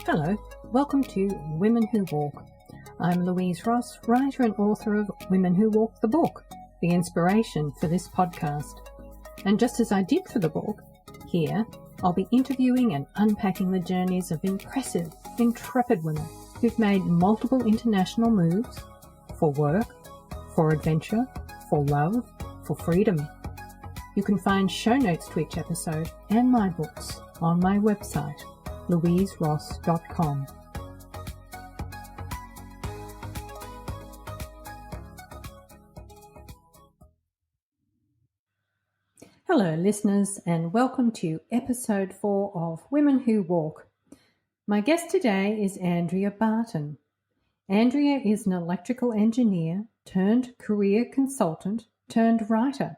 Hello, welcome to Women Who Walk. I'm Louise Ross, writer and author of Women Who Walk the book, the inspiration for this podcast. And just as I did for the book, here I'll be interviewing and unpacking the journeys of impressive, intrepid women who've made multiple international moves for work, for adventure, for love, for freedom. You can find show notes to each episode and my books on my website, louiseross.com. Hello listeners, and welcome to episode 4 of Women Who Walk. My guest today is Andrea Barton. Andrea is an electrical engineer turned career consultant turned writer.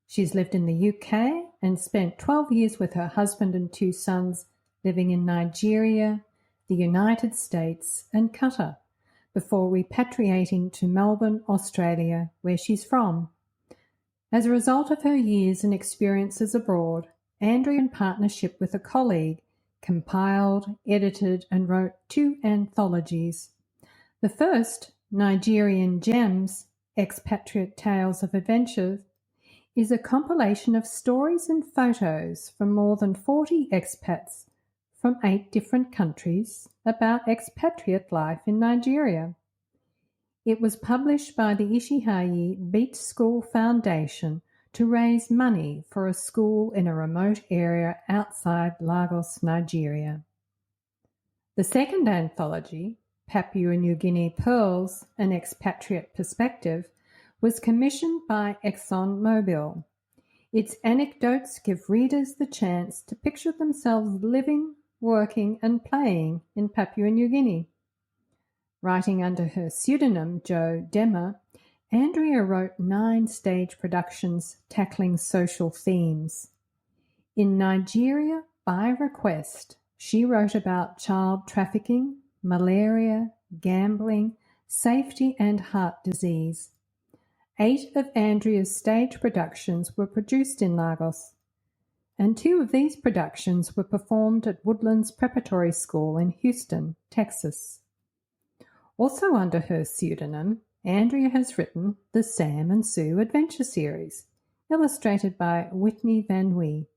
She's lived in the UK and spent 12 years with her husband and 2 sons living in Nigeria, the United States and Qatar before repatriating to Melbourne, Australia, where she's from. As a result of her years and experiences abroad, Andrea, in partnership with a colleague, compiled, edited and wrote 2 anthologies. The first, Nigerian Gems, Expatriate Tales of Adventure, is a compilation of stories and photos from more than 40 expats from 8 different countries about expatriate life in Nigeria. It was published by the Ishihayi Beach School Foundation to raise money for a school in a remote area outside Lagos, Nigeria. The second anthology, Papua New Guinea Pearls, An Expatriate Perspective, was commissioned by ExxonMobil. Its anecdotes give readers the chance to picture themselves living, working and playing in Papua New Guinea. Writing under her pseudonym Jo Demmer, Andrea wrote 9 stage productions tackling social themes. In Nigeria, by request, she wrote about child trafficking, malaria, gambling, safety and heart disease. 8 of Andrea's stage productions were produced in Lagos, and 2 of these productions were performed at Woodlands Preparatory School in Houston, Texas. Also under her pseudonym, Andrea has written the Sam and Sue Adventure Series, illustrated by Whitney Van Wee.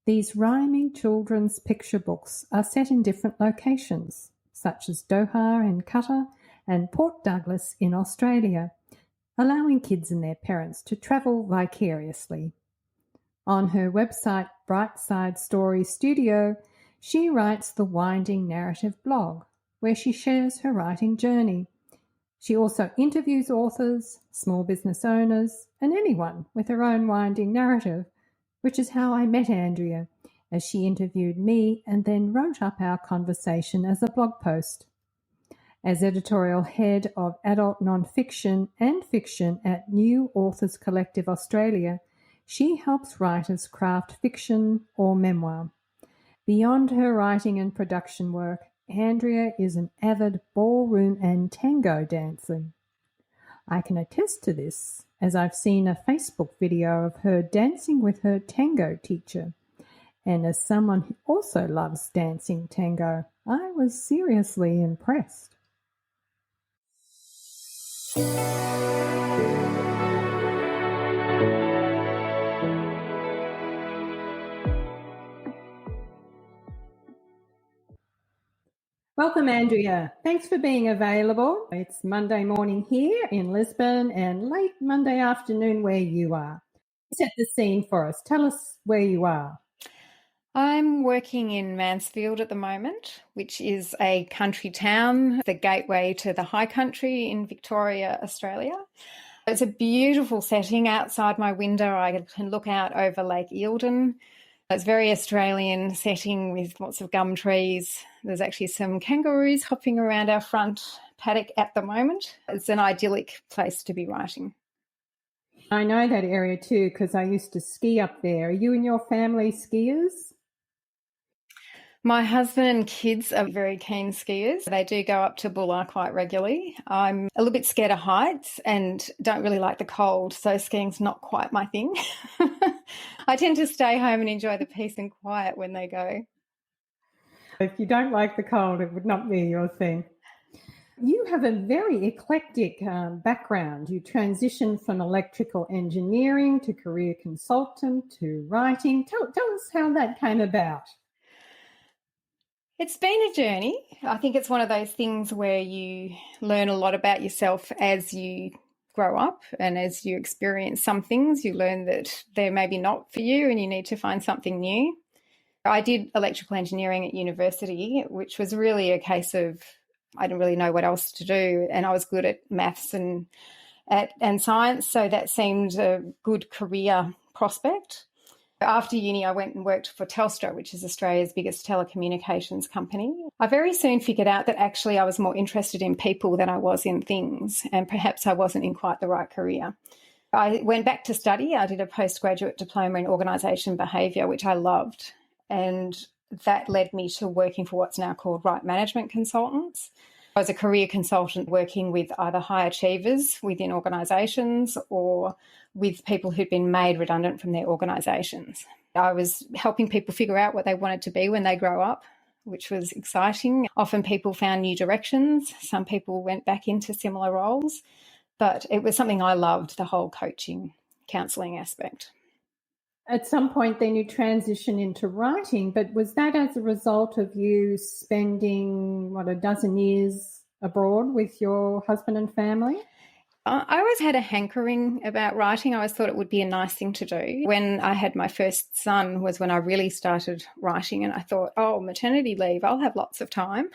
These rhyming children's picture books are set in different locations, such as Doha in Qatar and Port Douglas in Australia, allowing kids and their parents to travel vicariously. On her website, Brightside Story Studio, she writes the Winding Narrative blog, where she shares her writing journey. She also interviews authors, small business owners, and anyone with her own winding narrative, which is how I met Andrea, as she interviewed me and then wrote up our conversation as a blog post. As editorial head of adult nonfiction and fiction at New Authors Collective Australia, she helps writers craft fiction or memoir. Beyond her writing and production work, Andrea is an avid ballroom and tango dancer. I can attest to this, as I've seen a Facebook video of her dancing with her tango teacher. And as someone who also loves dancing tango, I was seriously impressed. Welcome, Andrea. Thanks for being available. It's Monday morning here in Lisbon and late Monday afternoon where you are. Set the scene for us. Tell us where you are. I'm working in Mansfield at the moment, which is a country town, the gateway to the high country in Victoria, Australia. It's a beautiful setting. Outside my window, I can look out over Lake Eildon. It's a very Australian setting with lots of gum trees. There's actually some kangaroos hopping around our front paddock at the moment. It's an idyllic place to be writing. I know that area too because I used to ski up there. Are you and your family skiers? My husband and kids are very keen skiers. They do go up to Bulla quite regularly. I'm a little bit scared of heights and don't really like the cold, so skiing's not quite my thing. I tend to stay home and enjoy the peace and quiet when they go. If you don't like the cold, it would not be your thing. You have a very eclectic background. You transitioned from electrical engineering to career consultant to writing. Tell us how that came about. It's been a journey. I think it's one of those things where you learn a lot about yourself as you grow up, and as you experience some things, you learn that they're maybe not for you and you need to find something new. I did electrical engineering at university, which was really a case of I didn't really know what else to do, and I was good at maths and science, so that seemed a good career prospect. After uni, I went and worked for Telstra, which is Australia's biggest telecommunications company. I very soon figured out that actually I was more interested in people than I was in things, and perhaps I wasn't in quite the right career. I went back to study. I did a postgraduate diploma in organisation behaviour, which I loved, and that led me to working for what's now called Right Management Consultants. I was a career consultant working with either high achievers within organisations or with people who'd been made redundant from their organisations. I was helping people figure out what they wanted to be when they grow up, which was exciting. Often people found new directions. Some people went back into similar roles, but it was something I loved, the whole coaching, counselling aspect. At some point then you transition into writing, but was that as a result of you spending, a dozen years abroad with your husband and family? I always had a hankering about writing. I always thought it would be a nice thing to do. When I had my first son was when I really started writing, and I thought, maternity leave, I'll have lots of time.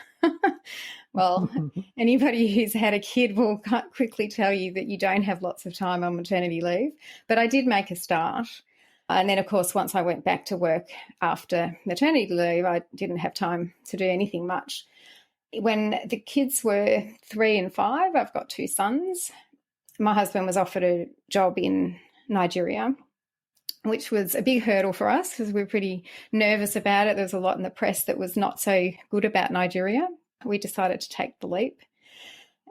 Well, anybody who's had a kid will quickly tell you that you don't have lots of time on maternity leave. But I did make a start. And then, of course, once I went back to work after maternity leave, I didn't have time to do anything much. When the kids were 3 and 5, I've got 2 sons. My husband was offered a job in Nigeria, which was a big hurdle for us because we were pretty nervous about it. There was a lot in the press that was not so good about Nigeria. We decided to take the leap.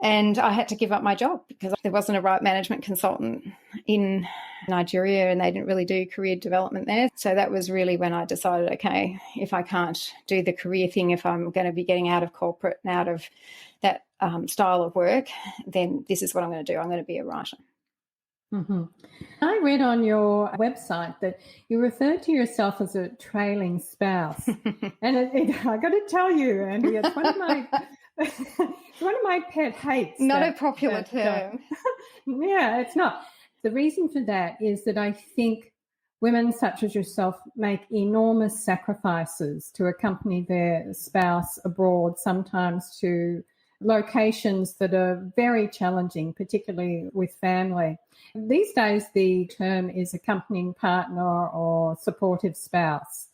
And I had to give up my job because there wasn't a right management consultant in Nigeria and they didn't really do career development there. So that was really when I decided, okay, if I can't do the career thing, if I'm going to be getting out of corporate and out of that style of work, then this is what I'm going to do. I'm going to be a writer. Mm-hmm. I read on your website that you refer to yourself as a trailing spouse. And I got to tell you, Andy, it's one of my... it's one of my pet hates. Not a popular term. Yeah, it's not. The reason for that is that I think women such as yourself make enormous sacrifices to accompany their spouse abroad, sometimes to locations that are very challenging, particularly with family. These days, the term is accompanying partner or supportive spouse.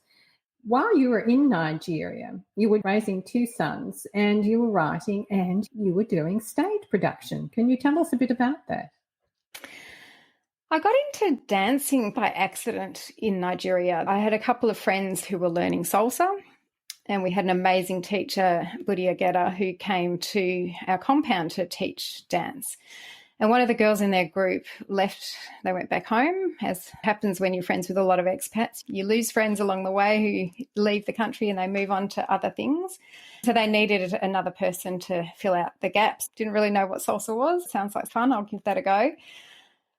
While you were in Nigeria, you were raising 2 sons and you were writing and you were doing stage production. Can you tell us a bit about that? I got into dancing by accident in Nigeria. I had a couple of friends who were learning salsa, and we had an amazing teacher, Budia Geta, who came to our compound to teach dance. And one of the girls in their group left. They went back home, as happens when you're friends with a lot of expats. You lose friends along the way who leave the country and they move on to other things. So they needed another person to fill out the gaps. Didn't really know what salsa was. Sounds like fun. I'll give that a go.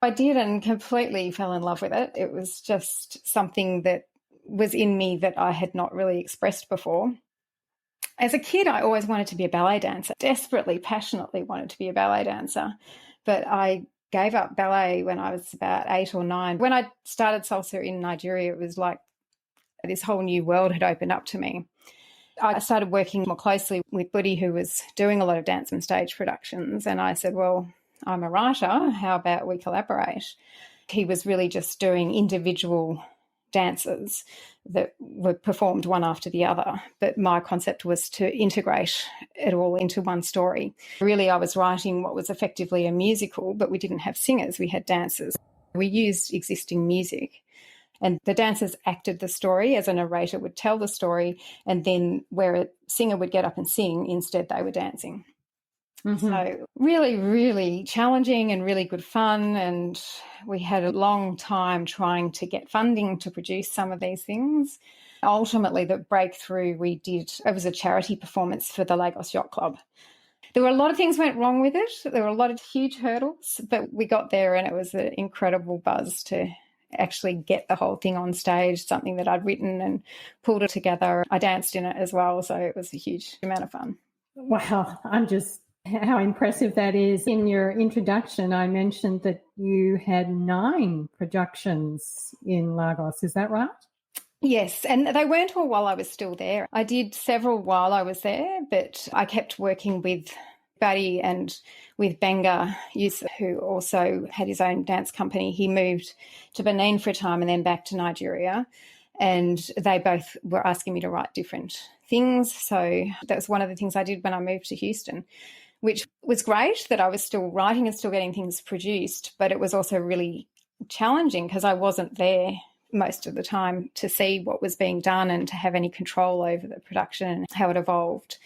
I did and completely fell in love with it. It was just something that was in me that I had not really expressed before. As a kid, I always wanted to be a ballet dancer, desperately, passionately wanted to be a ballet dancer. But I gave up ballet when I was about 8 or 9. When I started salsa in Nigeria, it was like this whole new world had opened up to me. I started working more closely with Buddy, who was doing a lot of dance and stage productions, and I said, well, I'm a writer. How about we collaborate? He was really just doing individual dances that were performed one after the other. But my concept was to integrate it all into one story. Really, I was writing what was effectively a musical, but we didn't have singers, we had dancers. We used existing music. And the dancers acted the story as a narrator would tell the story, and then where a singer would get up and sing, instead they were dancing. Mm-hmm. So really, really challenging and really good fun. And we had a long time trying to get funding to produce some of these things. Ultimately, the breakthrough we did, it was a charity performance for the Lagos Yacht Club. There were a lot of things went wrong with it. There were a lot of huge hurdles, but we got there, and it was an incredible buzz to actually get the whole thing on stage, something that I'd written and pulled it together. I danced in it as well, so it was a huge amount of fun. Wow, how impressive that is. In your introduction, I mentioned that you had 9 productions in Lagos. Is that right? Yes, and they weren't all while I was still there. I did several while I was there, but I kept working with Buddy and with Benga Yusuf, who also had his own dance company. He moved to Benin for a time and then back to Nigeria, and they both were asking me to write different things. So that was one of the things I did when I moved to Houston, which was great that I was still writing and still getting things produced, but it was also really challenging because I wasn't there most of the time to see what was being done and to have any control over the production and how it evolved.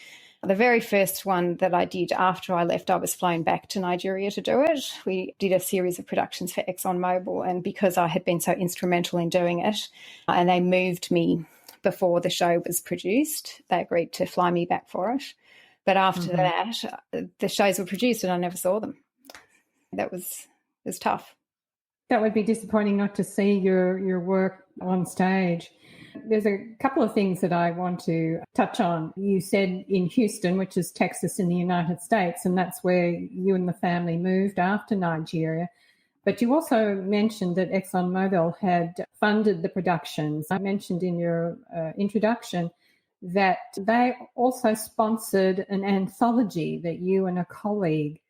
The very first one that I did after I left, I was flown back to Nigeria to do it. We did a series of productions for ExxonMobil, and because I had been so instrumental in doing it, and they moved me before the show was produced, they agreed to fly me back for it. But after that, the shows were produced and I never saw them. That was tough. That would be disappointing not to see your work on stage. There's a couple of things that I want to touch on. You said in Houston, which is Texas in the United States, and that's where you and the family moved after Nigeria. But you also mentioned that ExxonMobil had funded the productions. I mentioned in your introduction that they also sponsored an anthology that you and a colleague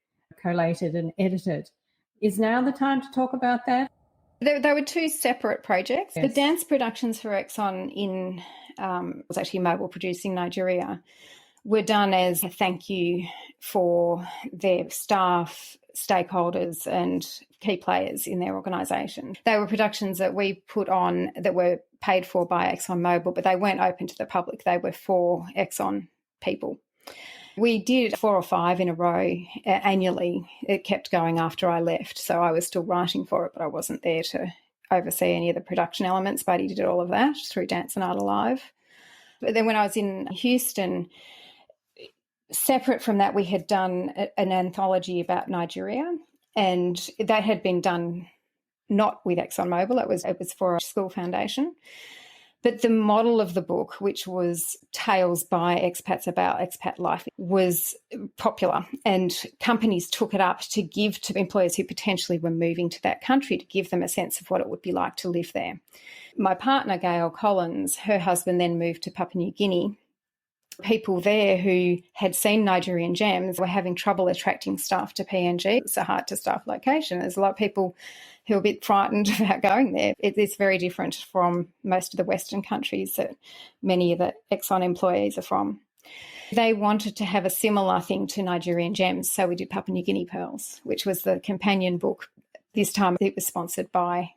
collated and edited. Is now the time to talk about that? They were 2 separate projects. Yes. The dance productions for Exxon was actually Mobil producing Nigeria, were done as a thank you for their staff, stakeholders and key players in their organisation. They were productions that we put on that were paid for by ExxonMobil, but they weren't open to the public. They were for Exxon people. We did 4 or 5 in a row annually. It kept going after I left, so I was still writing for it, but I wasn't there to oversee any of the production elements. Buddy did all of that through Dance and Art Alive. But then when I was in Houston, separate from that, we had done an anthology about Nigeria, and that had been done not with ExxonMobil. It was for a school foundation. But the model of the book, which was tales by expats about expat life, was popular, and companies took it up to give to employers who potentially were moving to that country, to give them a sense of what it would be like to live there. My partner, Gail Collins, her husband then moved to Papua New Guinea. People there who had seen Nigerian gems were having trouble attracting staff to PNG. It's a hard-to-staff location. There's a lot of people who are a bit frightened about going there. It's very different from most of the Western countries that many of the Exxon employees are from. They wanted to have a similar thing to Nigerian gems, so we did Papua New Guinea Pearls, which was the companion book. This time it was sponsored by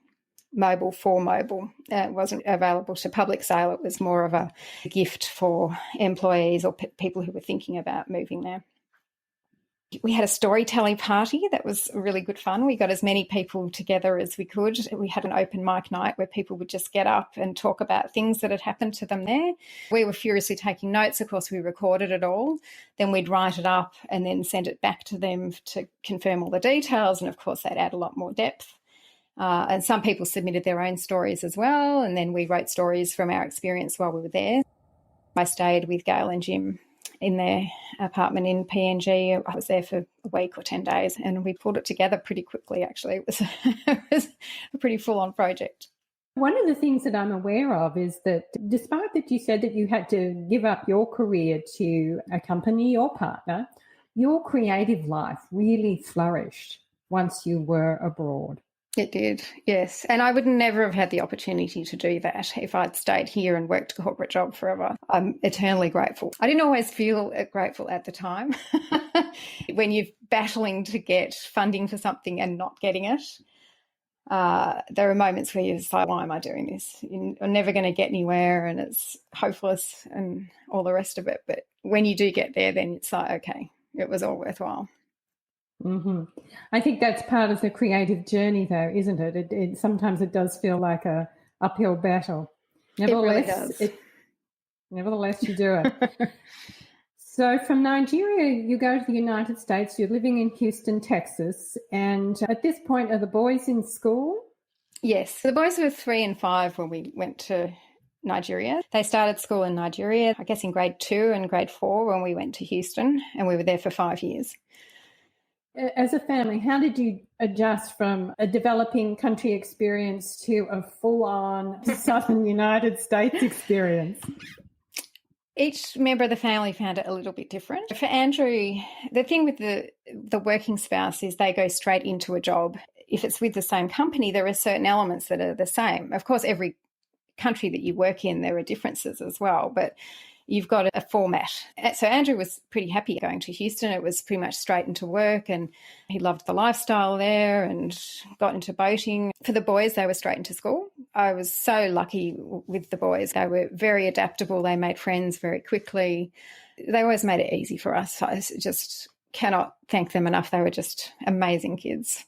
Mobil for Mobil. It wasn't available to public sale. It was more of a gift for employees or people who were thinking about moving there. We had a storytelling party that was really good fun. We got as many people together as we could. We had an open mic night where people would just get up and talk about things that had happened to them there. We were furiously taking notes. Of course, we recorded it all. Then we'd write it up and then send it back to them to confirm all the details. And, of course, they'd add a lot more depth. And some people submitted their own stories as well. And then we wrote stories from our experience while we were there. I stayed with Gail and Jim in their apartment in PNG. I was there for a week or 10 days, and we pulled it together pretty quickly, actually. It was a pretty full-on project. One of the things that I'm aware of is that despite that you said that you had to give up your career to accompany your partner, your creative life really flourished once you were abroad. It did, yes. And I would never have had the opportunity to do that if I'd stayed here and worked a corporate job forever. I'm eternally grateful. I didn't always feel grateful at the time. When you're battling to get funding for something and not getting it, there are moments where you're just like, why am I doing this? You're never going to get anywhere and it's hopeless and all the rest of it. But when you do get there, then it's like, okay, it was all worthwhile. Mm-hmm. I think that's part of the creative journey, though, isn't it? Sometimes it does feel like a uphill battle. It really does. Nevertheless, you do it. So from Nigeria, you go to the United States. You're living in Houston, Texas. And at this point, are the boys in school? Yes. The boys were 3 and 5 when we went to Nigeria. They started school in Nigeria, I guess in grade 2 and grade 4 when we went to Houston, and we were there for 5 years. As a family, how did you adjust from a developing country experience to a full-on southern United States experience? Each member of the family found it a little bit different. For Andrew, the thing with the working spouse is they go straight into a job. If it's with the same company, there are certain elements that are the same. Of course, every country that you work in, there are differences as well, but you've got a format. So Andrew was pretty happy going to Houston. It was pretty much straight into work, and he loved the lifestyle there and got into boating. For the boys, they were straight into school. I was so lucky with the boys. They were very adaptable. They made friends very quickly. They always made it easy for us. I just cannot thank them enough. They were just amazing kids.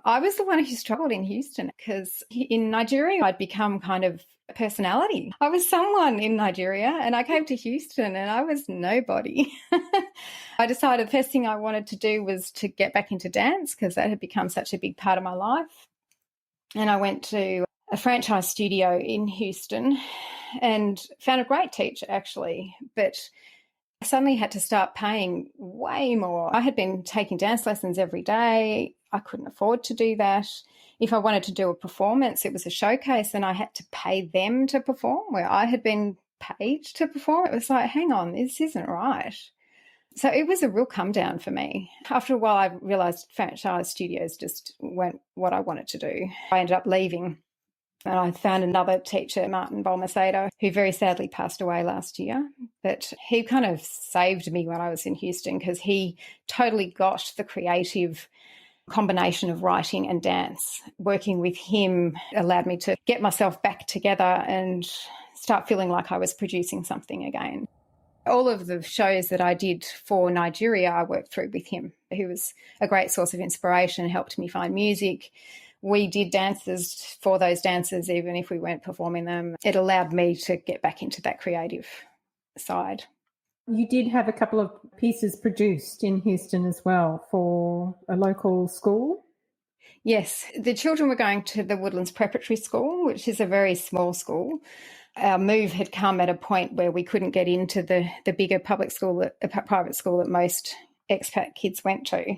I was the one who struggled in Houston because in Nigeria, I'd become kind of a personality. I was someone in Nigeria, and I came to Houston and I was nobody. I decided the first thing I wanted to do was to get back into dance because that had become such a big part of my life. And I went to a franchise studio in Houston and found a great teacher, actually, but I suddenly had to start paying way more. I had been taking dance lessons every day. I couldn't afford to do that. If I wanted to do a performance, it was a showcase and I had to pay them to perform where I had been paid to perform. It was like, hang on, this isn't right. So it was a real come down for me. After a while, I realised franchise studios just weren't what I wanted to do. I ended up leaving. And I found another teacher, Martin Balmacedo, who very sadly passed away last year. But he kind of saved me when I was in Houston because he totally got the creative combination of writing and dance. Working with him allowed me to get myself back together and start feeling like I was producing something again. All of the shows that I did for Nigeria, I worked through with him. He was a great source of inspiration, helped me find music. We did dances for those dancers, even if we weren't performing them. It allowed me to get back into that creative side. You did have a couple of pieces produced in Houston as well for a local school? Yes, the children were going to the Woodlands Preparatory School, which is a very small school. Our move had come at a point where we couldn't get into the bigger public school, private school that most expat kids went to.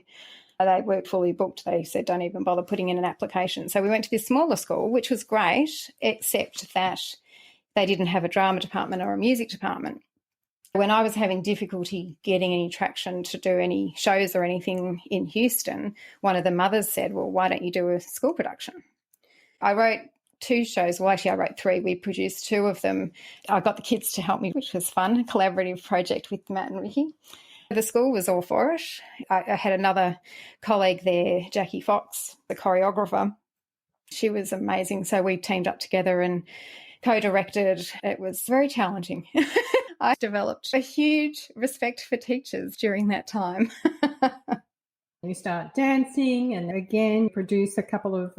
They were fully booked. They said, don't even bother putting in an application. So we went to this smaller school, which was great, except that they didn't have a drama department or a music department. When I was having difficulty getting any traction to do any shows or anything in Houston, one of the mothers said, well, why don't you do a school production? I wrote 2 shows. Well, actually, I wrote 3. We produced 2 of them. I got the kids to help me, which was fun, a collaborative project with Matt and Ricky. The school was all for it. I had another colleague there, Jackie Fox, the choreographer. She was amazing. So we teamed up together and co-directed. It was very challenging. I developed a huge respect for teachers during that time. You start dancing and again produce a couple of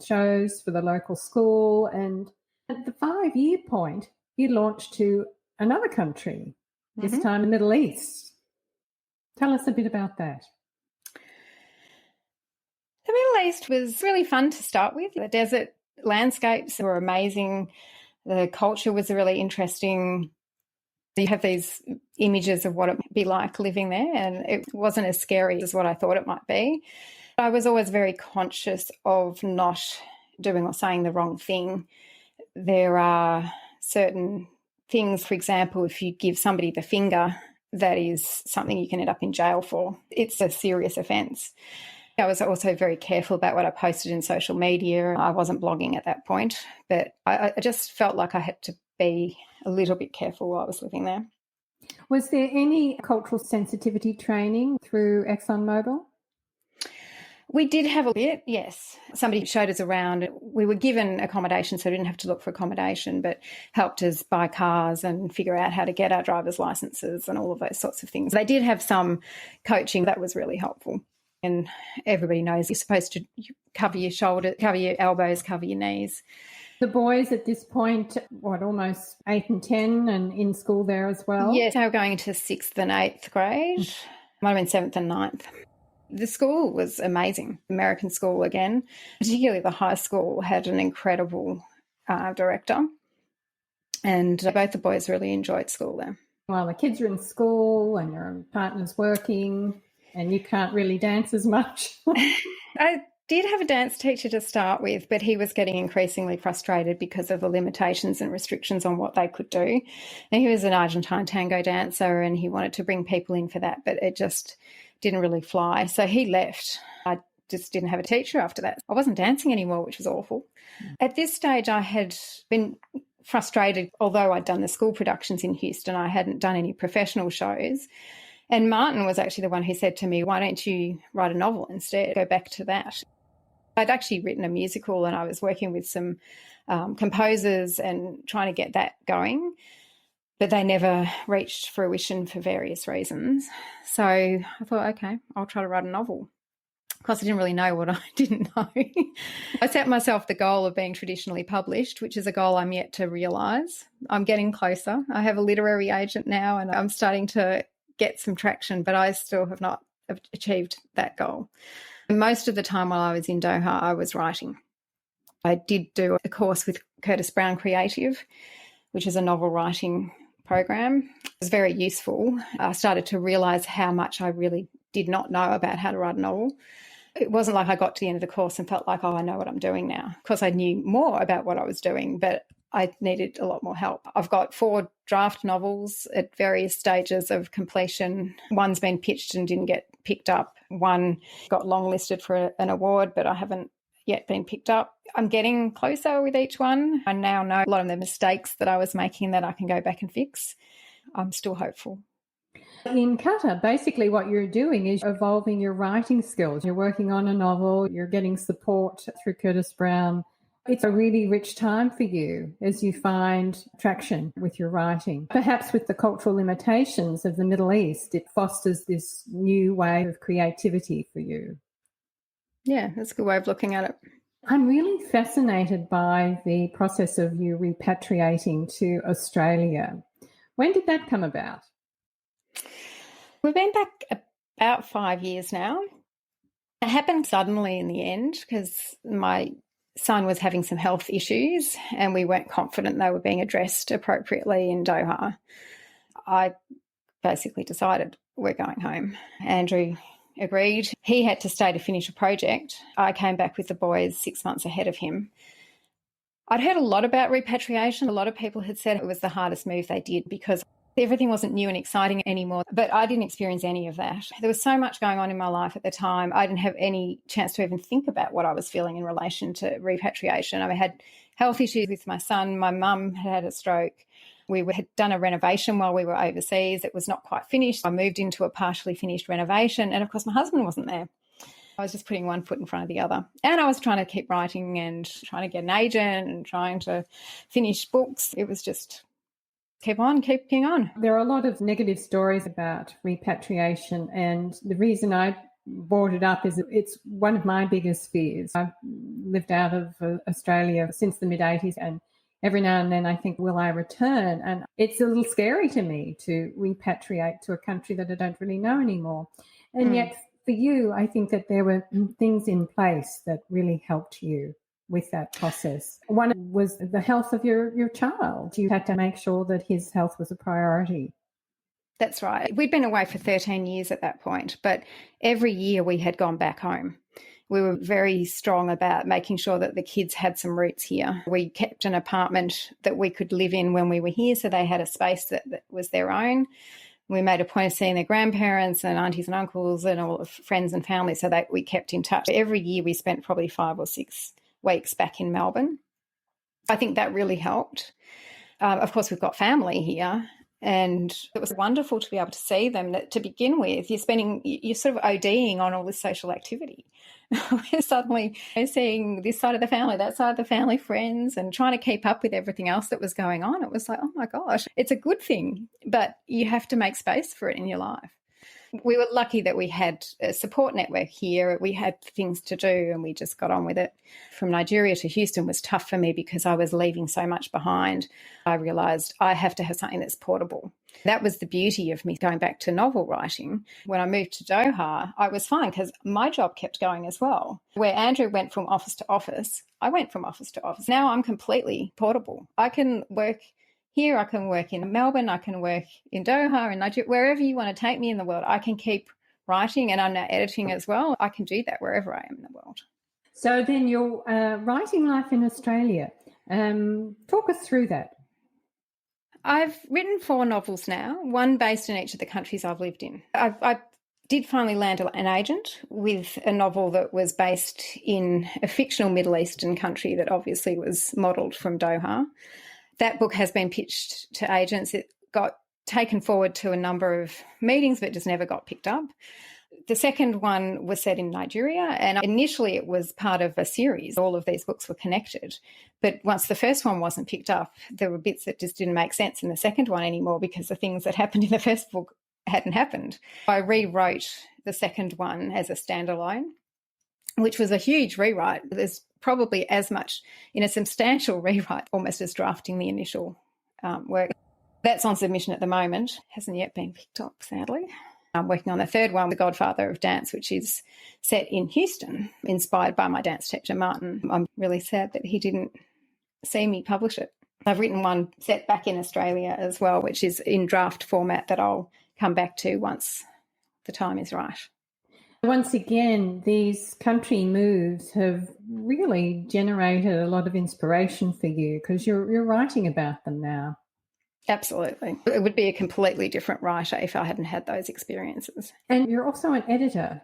shows for the local school. And at the 5-year point, you launched to another country, this time the Middle East. Tell us a bit about that. The Middle East was really fun to start with. The desert landscapes were amazing. The culture was really interesting. You have these images of what it would be like living there, and it wasn't as scary as what I thought it might be. I was always very conscious of not doing or saying the wrong thing. There are certain things, for example, if you give somebody the finger, that is something you can end up in jail for. It's a serious offence. I was also very careful about what I posted in social media. I wasn't blogging at that point, but I just felt like I had to be a little bit careful while I was living there. Was there any cultural sensitivity training through ExxonMobil? We did have a bit, yes. Somebody showed us around. We were given accommodation, so we didn't have to look for accommodation, but helped us buy cars and figure out how to get our driver's licenses and all of those sorts of things. They did have some coaching that was really helpful. And everybody knows you're supposed to cover your shoulder, cover your elbows, cover your knees. The boys at this point, almost 8 and 10 and in school there as well? Yes, they were going into 6th and 8th grade. Might have been 7th and 9th. The school was amazing, American school again. Particularly the high school had an incredible director, and both the boys really enjoyed school there. Well, the kids are in school and your partner's working and you can't really dance as much. I did have a dance teacher to start with, but he was getting increasingly frustrated because of the limitations and restrictions on what they could do. And he was an Argentine tango dancer and he wanted to bring people in for that, but it just didn't really fly. So he left. I just didn't have a teacher after that. I wasn't dancing anymore, which was awful. At this stage, I had been frustrated, although I'd done the school productions in Houston, I hadn't done any professional shows. And Martin was actually the one who said to me, why don't you write a novel instead? Go back to that. I'd actually written a musical and I was working with some composers and trying to get that going, but they never reached fruition for various reasons. So I thought, okay, I'll try to write a novel. Of course, I didn't really know what I didn't know. I set myself the goal of being traditionally published, which is a goal I'm yet to realise. I'm getting closer. I have a literary agent now and I'm starting to get some traction, but I still have not achieved that goal. Most of the time while I was in Doha, I was writing. I did do a course with Curtis Brown Creative, which is a novel writing program. It was very useful. I started to realise how much I really did not know about how to write a novel. It wasn't like I got to the end of the course and felt like, oh, I know what I'm doing now. Of course, I knew more about what I was doing, but I needed a lot more help. I've got 4 draft novels at various stages of completion. One's been pitched and didn't get picked up. One got longlisted for an award, but I haven't yet been picked up. I'm getting closer with each one. I now know a lot of the mistakes that I was making that I can go back and fix. I'm still hopeful. In Qatar, basically what you're doing is evolving your writing skills. You're working on a novel, you're getting support through Curtis Brown. It's a really rich time for you as you find traction with your writing. Perhaps with the cultural limitations of the Middle East, it fosters this new way of creativity for you. Yeah, that's a good way of looking at it. I'm really fascinated by the process of you repatriating to Australia. When did that come about? We've been back about 5 years now. It happened suddenly in the end because my son was having some health issues and we weren't confident they were being addressed appropriately in Doha. I basically decided we're going home. Andrew agreed. He had to stay to finish a project. I came back with the boys 6 months ahead of him. I'd heard a lot about repatriation. A lot of people had said it was the hardest move they did because everything wasn't new and exciting anymore, but I didn't experience any of that. There was so much going on in my life at the time. I didn't have any chance to even think about what I was feeling in relation to repatriation. I had health issues with my son. My mum had a stroke. We had done a renovation while we were overseas. It was not quite finished. I moved into a partially finished renovation, and of course my husband wasn't there. I was just putting one foot in front of the other. And I was trying to keep writing and trying to get an agent and trying to finish books. It was just keeping on. There are a lot of negative stories about repatriation, and the reason I brought it up is it's one of my biggest fears. I've lived out of Australia since the mid-80s, and every now and then I think, will I return? And it's a little scary to me to repatriate to a country that I don't really know anymore. And yet for you, I think that there were things in place that really helped you with that process. One was the health of your child. You had to make sure that his health was a priority. That's right. We'd been away for 13 years at that point, but every year we had gone back home. We were very strong about making sure that the kids had some roots here. We kept an apartment that we could live in when we were here, so they had a space that was their own. We made a point of seeing their grandparents and aunties and uncles and all of friends and family, so that we kept in touch. Every year we spent probably 5 or 6 weeks back in Melbourne. I think that really helped. Of course, we've got family here, and it was wonderful to be able to see them. To begin with, you're sort of ODing on all this social activity. We're suddenly seeing this side of the family, that side of the family, friends, and trying to keep up with everything else that was going on. It was like, oh my gosh, it's a good thing, but you have to make space for it in your life. We were lucky that we had a support network here. We had things to do and we just got on with it. From Nigeria to Houston was tough for me because I was leaving so much behind. I realised I have to have something that's portable. That was the beauty of me going back to novel writing. When I moved to Doha, I was fine because my job kept going as well. Where Andrew went from office to office, I went from office to office. Now I'm completely portable. I can work here, I can work in Melbourne, I can work in Doha, in Nigeria, wherever you want to take me in the world. I can keep writing, and I'm now editing as well. I can do that wherever I am in the world. So then your writing life in Australia, talk us through that. I've written 4 novels now, one based in each of the countries I've lived in. I did finally land an agent with a novel that was based in a fictional Middle Eastern country that obviously was modelled from Doha. That book has been pitched to agents. It got taken forward to a number of meetings but just never got picked up. The second one was set in Nigeria, and initially it was part of a series. All of these books were connected. But once the first one wasn't picked up, there were bits that just didn't make sense in the second one anymore because the things that happened in the first book hadn't happened. I rewrote the second one as a standalone, which was a huge rewrite. There's probably as much in a substantial rewrite almost as drafting the initial work. That's on submission at the moment. Hasn't yet been picked up, sadly. I'm working on the third one, The Godfather of Dance, which is set in Houston, inspired by my dance teacher, Barton. I'm really sad that he didn't see me publish it. I've written one set back in Australia as well, which is in draft format that I'll come back to once the time is right. Once again, these country moves have really generated a lot of inspiration for you because you're writing about them now. Absolutely. It would be a completely different writer if I hadn't had those experiences. And you're also an editor.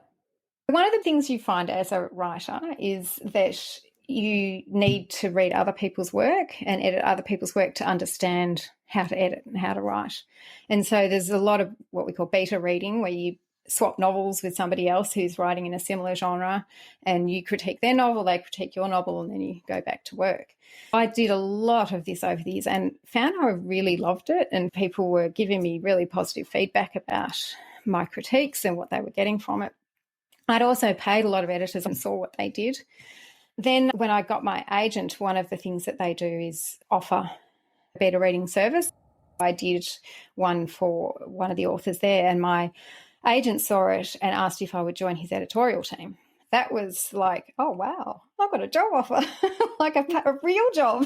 One of the things you find as a writer is that you need to read other people's work and edit other people's work to understand how to edit and how to write. And so there's a lot of what we call beta reading, where you swap novels with somebody else who's writing in a similar genre and you critique their novel, they critique your novel, and then you go back to work. I did a lot of this over the years and found I really loved it, and people were giving me really positive feedback about my critiques and what they were getting from it. I'd also paid a lot of editors and saw what they did. Then when I got my agent, one of the things that they do is offer a beta reading service. I did one for one of the authors there, and my agent saw it and asked if I would join his editorial team. That was like, oh, wow, I've got a job offer, like a real job.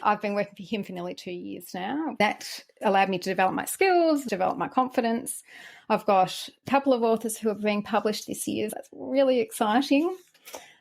I've been working for him for nearly 2 years now. That allowed me to develop my skills, develop my confidence. I've got a couple of authors who are being published this year. That's really exciting.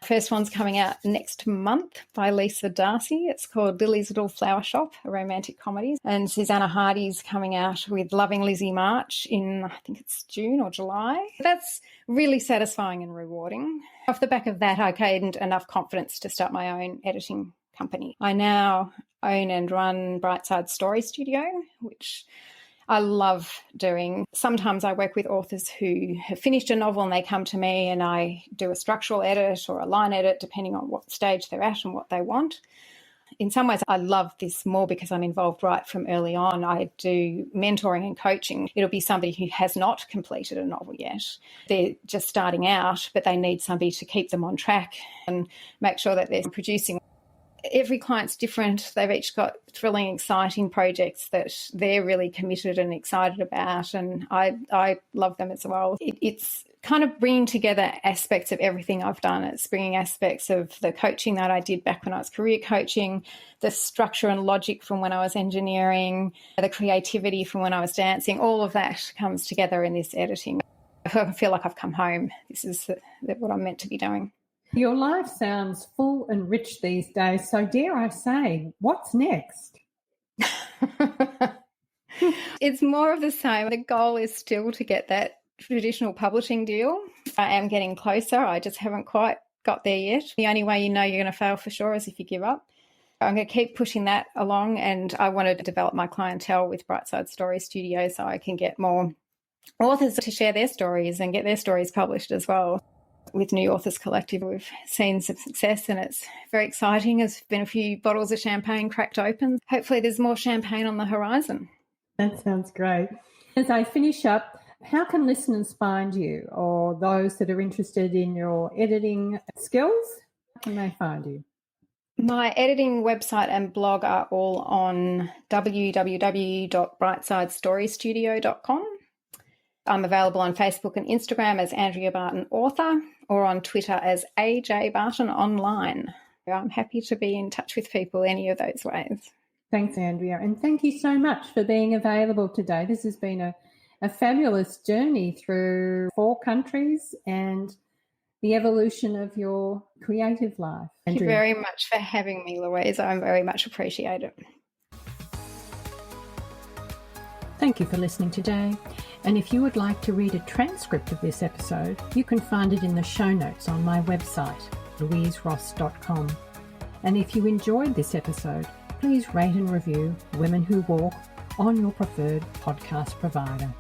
First one's coming out next month by Lisa Darcy. It's called Lily's Little Flower Shop, a romantic comedy. And Susanna Hardy's coming out with Loving Lizzie March in, I think it's June or July. That's really satisfying and rewarding. Off the back of that, I gained enough confidence to start my own editing company. I now own and run Brightside Story Studio, which I love doing. Sometimes I work with authors who have finished a novel and they come to me and I do a structural edit or a line edit depending on what stage they're at and what they want. In some ways, I love this more because I'm involved right from early on. I do mentoring and coaching. It'll be somebody who has not completed a novel yet. They're just starting out, but they need somebody to keep them on track and make sure that they're producing. Every client's different. They've each got thrilling, exciting projects that they're really committed and excited about, and I love them as well. It's kind of bringing together aspects of everything I've done. It's bringing aspects of the coaching that I did back when I was career coaching, the structure and logic from when I was engineering, the creativity from when I was dancing. All of that comes together in this editing. I feel like I've come home. This is what I'm meant to be doing. Your life sounds full and rich these days, so dare I say, what's next? It's more of the same. The goal is still to get that traditional publishing deal. I am getting closer. I just haven't quite got there yet. The only way you know you're going to fail for sure is if you give up. I'm going to keep pushing that along, and I want to develop my clientele with Brightside Story Studio so I can get more authors to share their stories and get their stories published as well. With New Authors Collective, we've seen some success and it's very exciting. There's been a few bottles of champagne cracked open. Hopefully there's more champagne on the horizon. That sounds great. As I finish up, How can listeners find you, or those that are interested in your editing skills? How can they find you? My editing website and blog are all on www.brightsidesstorystudio.com. I'm available on Facebook and Instagram as Andrea Barton Author, or on Twitter as AJ Barton Online. I'm happy to be in touch with people any of those ways. Thanks, Andrea. And thank you so much for being available today. This has been a fabulous journey through 4 countries and the evolution of your creative life. Thank you very much for having me, Louise. I very much appreciate it. Thank you for listening today. And if you would like to read a transcript of this episode, you can find it in the show notes on my website, louiseross.com. And if you enjoyed this episode, please rate and review Women Who Walk on your preferred podcast provider.